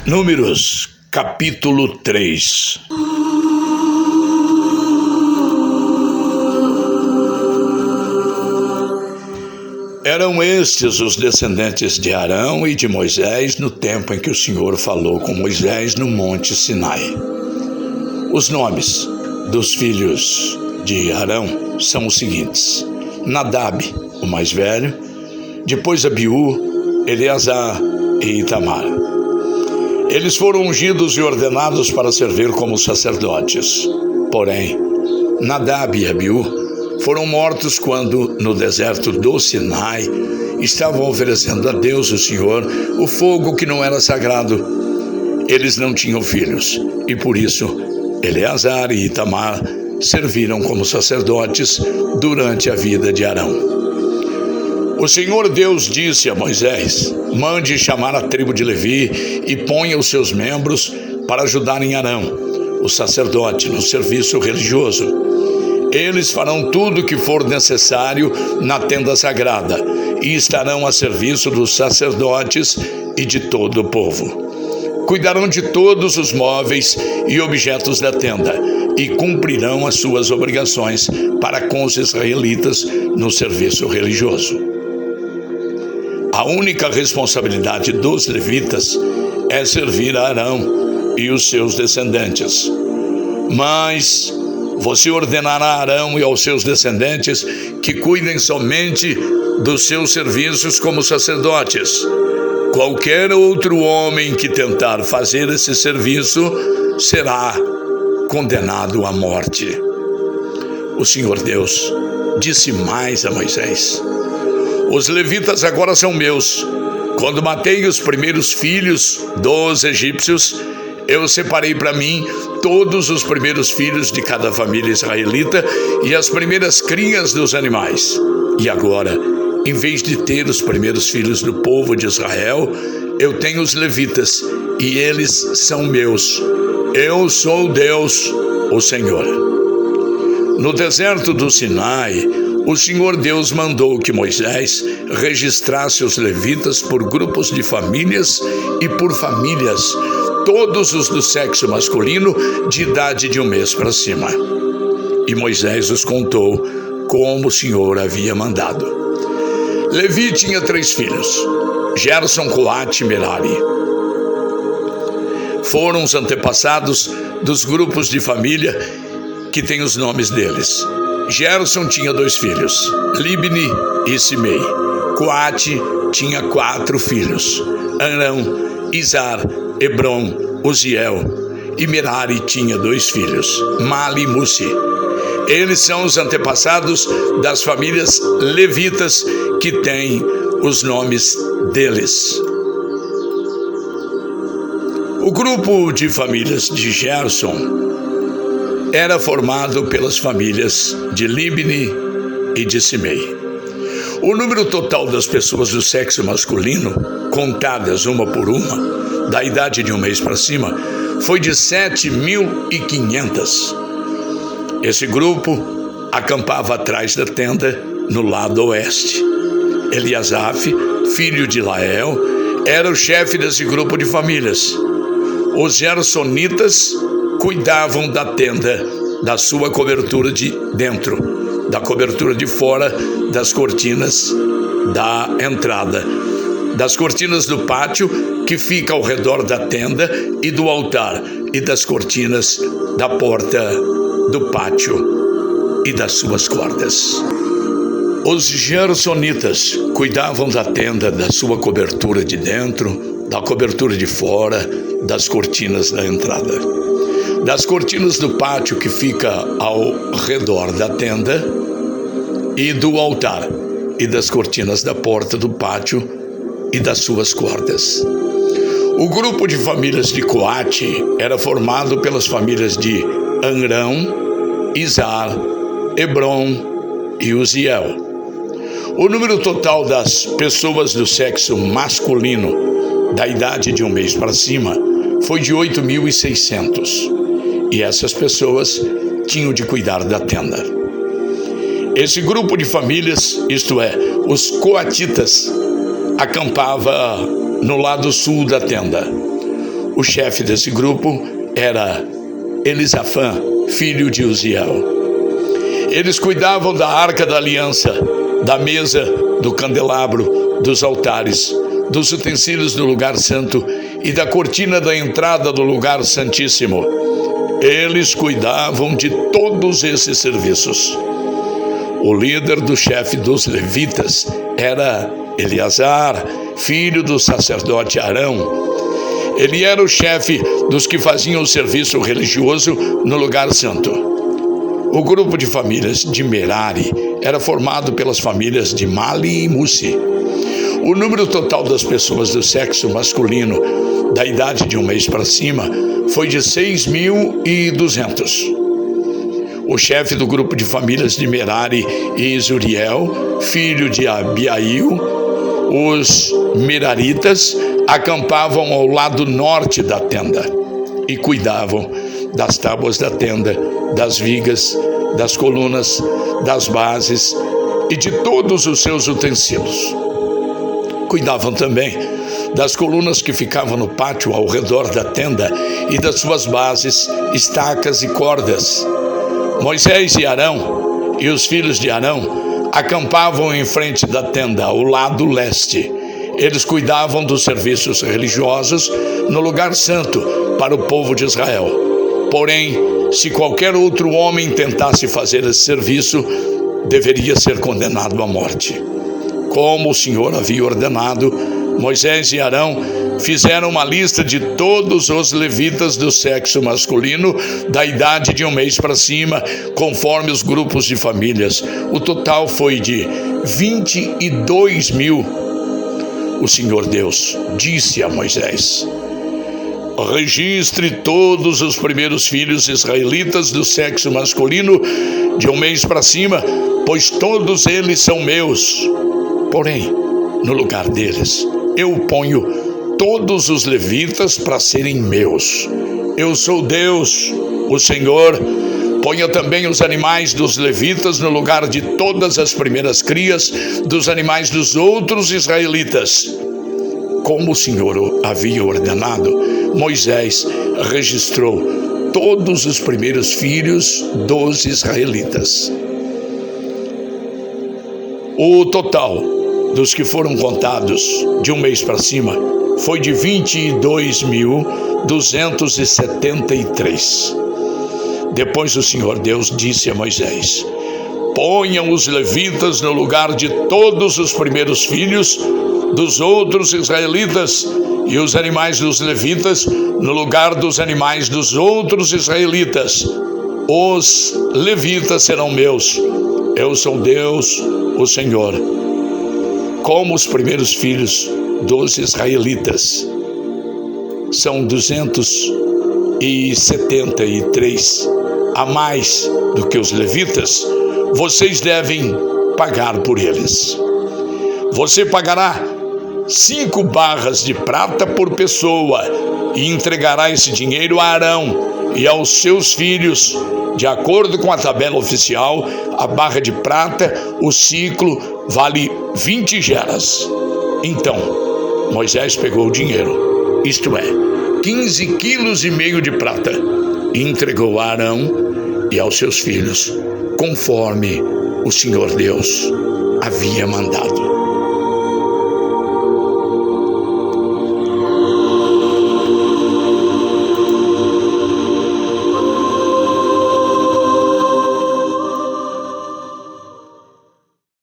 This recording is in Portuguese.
Números, capítulo 3. Eram estes os descendentes de Arão e de Moisés no tempo em que o Senhor falou com Moisés no monte Sinai. Os nomes dos filhos de Arão são os seguintes: Nadab, o mais velho, depois Abiú, Eleazar e Itamar. Eles foram ungidos e ordenados para servir como sacerdotes. Porém, Nadab e Abiú foram mortos quando, no deserto do Sinai, estavam oferecendo a Deus, o Senhor, o fogo que não era sagrado. Eles não tinham filhos, e por isso Eleazar e Itamar serviram como sacerdotes durante a vida de Arão. O Senhor Deus disse a Moisés: mande chamar a tribo de Levi e ponha os seus membros para ajudarem Arão, o sacerdote, no serviço religioso. Eles farão tudo o que for necessário na tenda sagrada e estarão a serviço dos sacerdotes e de todo o povo. Cuidarão de todos os móveis e objetos da tenda e cumprirão as suas obrigações para com os israelitas no serviço religioso. A única responsabilidade dos levitas é servir a Arão e os seus descendentes. Mas você ordenará a Arão e aos seus descendentes que cuidem somente dos seus serviços como sacerdotes. Qualquer outro homem que tentar fazer esse serviço será condenado à morte. O Senhor Deus disse mais a Moisés: os levitas agora são meus. Quando matei os primeiros filhos dos egípcios, eu separei para mim todos os primeiros filhos de cada família israelita e as primeiras crias dos animais. E agora, em vez de ter os primeiros filhos do povo de Israel, eu tenho os levitas e eles são meus. Eu sou Deus, o Senhor. No deserto do Sinai, o Senhor Deus mandou que Moisés registrasse os levitas por grupos de famílias e por famílias, todos os do sexo masculino de idade de 1 mês para cima. E Moisés os contou como o Senhor havia mandado. Levi tinha 3 filhos, Gerson, Coate e Merari. Foram os antepassados dos grupos de família que têm os nomes deles. Gerson tinha 2 filhos, Libni e Simei. Coate tinha 4 filhos, Arão, Izar, Hebron, Uziel. E Merari tinha 2 filhos, Mali e Musi. Eles são os antepassados das famílias levitas que têm os nomes deles. O grupo de famílias de Gerson era formado pelas famílias de Libni e de Simei. O número total das pessoas do sexo masculino, contadas uma por uma, da idade de 1 mês para cima, foi de 7.500. Esse grupo acampava atrás da tenda, no lado oeste. Eliasaf, filho de Lael, era o chefe desse grupo de famílias. Os gersonitas cuidavam da tenda, da sua cobertura de dentro, da cobertura de fora, das cortinas da entrada, das cortinas do pátio que fica ao redor da tenda e do altar, e das cortinas da porta do pátio e das suas cordas. Os gersonitas cuidavam da tenda, da sua cobertura de dentro, da cobertura de fora, das cortinas da entrada, das cortinas do pátio que fica ao redor da tenda e do altar, e das cortinas da porta do pátio e das suas cordas. O grupo de famílias de Coate era formado pelas famílias de Arão, Izar, Hebron e Uziel. O número total das pessoas do sexo masculino, da idade de 1 mês para cima, foi de 8.600. E essas pessoas tinham de cuidar da tenda. Esse grupo de famílias, isto é, os coatitas, acampava no lado sul da tenda. O chefe desse grupo era Elisafã, filho de Uziel. Eles cuidavam da arca da aliança, da mesa, do candelabro, dos altares, dos utensílios do lugar santo e da cortina da entrada do lugar santíssimo. Eles cuidavam de todos esses serviços. O líder do chefe dos levitas era Eleazar, filho do sacerdote Arão. Ele era o chefe dos que faziam o serviço religioso no lugar santo. O grupo de famílias de Merari era formado pelas famílias de Mali e Musi. O número total das pessoas do sexo masculino, da idade de 1 mês para cima, foi de 6.200. O chefe do grupo de famílias de Merari e Zuriel, filho de Abiail, os Meraritas, acampavam ao lado norte da tenda e cuidavam das tábuas da tenda, das vigas, das colunas, das bases e de todos os seus utensílios. Cuidavam também das colunas que ficavam no pátio ao redor da tenda e das suas bases, estacas e cordas. Moisés e Arão e os filhos de Arão acampavam em frente da tenda, ao lado leste. Eles cuidavam dos serviços religiosos no lugar santo para o povo de Israel. Porém, se qualquer outro homem tentasse fazer esse serviço, deveria ser condenado à morte. Como o Senhor havia ordenado, Moisés e Arão fizeram uma lista de todos os levitas do sexo masculino, da idade de 1 mês para cima, conforme os grupos de famílias. O total foi de 22.000. O Senhor Deus disse a Moisés: registre todos os primeiros filhos israelitas do sexo masculino de 1 mês para cima, pois todos eles são meus. Porém, no lugar deles, eu ponho todos os levitas para serem meus. Eu sou Deus, o Senhor. Ponha também os animais dos levitas no lugar de todas as primeiras crias dos animais dos outros israelitas. Como o Senhor havia ordenado, Moisés registrou todos os primeiros filhos dos israelitas. O total dos que foram contados de 1 mês para cima foi de 22.273. Depois o Senhor Deus disse a Moisés: ponham os levitas no lugar de todos os primeiros filhos dos outros israelitas, e os animais dos levitas no lugar dos animais dos outros israelitas. Os levitas serão meus. Eu sou Deus, o Senhor. Como os primeiros filhos dos israelitas são 273 a mais do que os levitas, vocês devem pagar por eles. Você pagará 5 barras de prata por pessoa e entregará esse dinheiro a Arão e aos seus filhos. De acordo com a tabela oficial, a barra de prata, o ciclo, vale 20 geras. Então, Moisés pegou o dinheiro, isto é, 15,5 quilos de prata, e entregou a Arão e aos seus filhos, conforme o Senhor Deus havia mandado.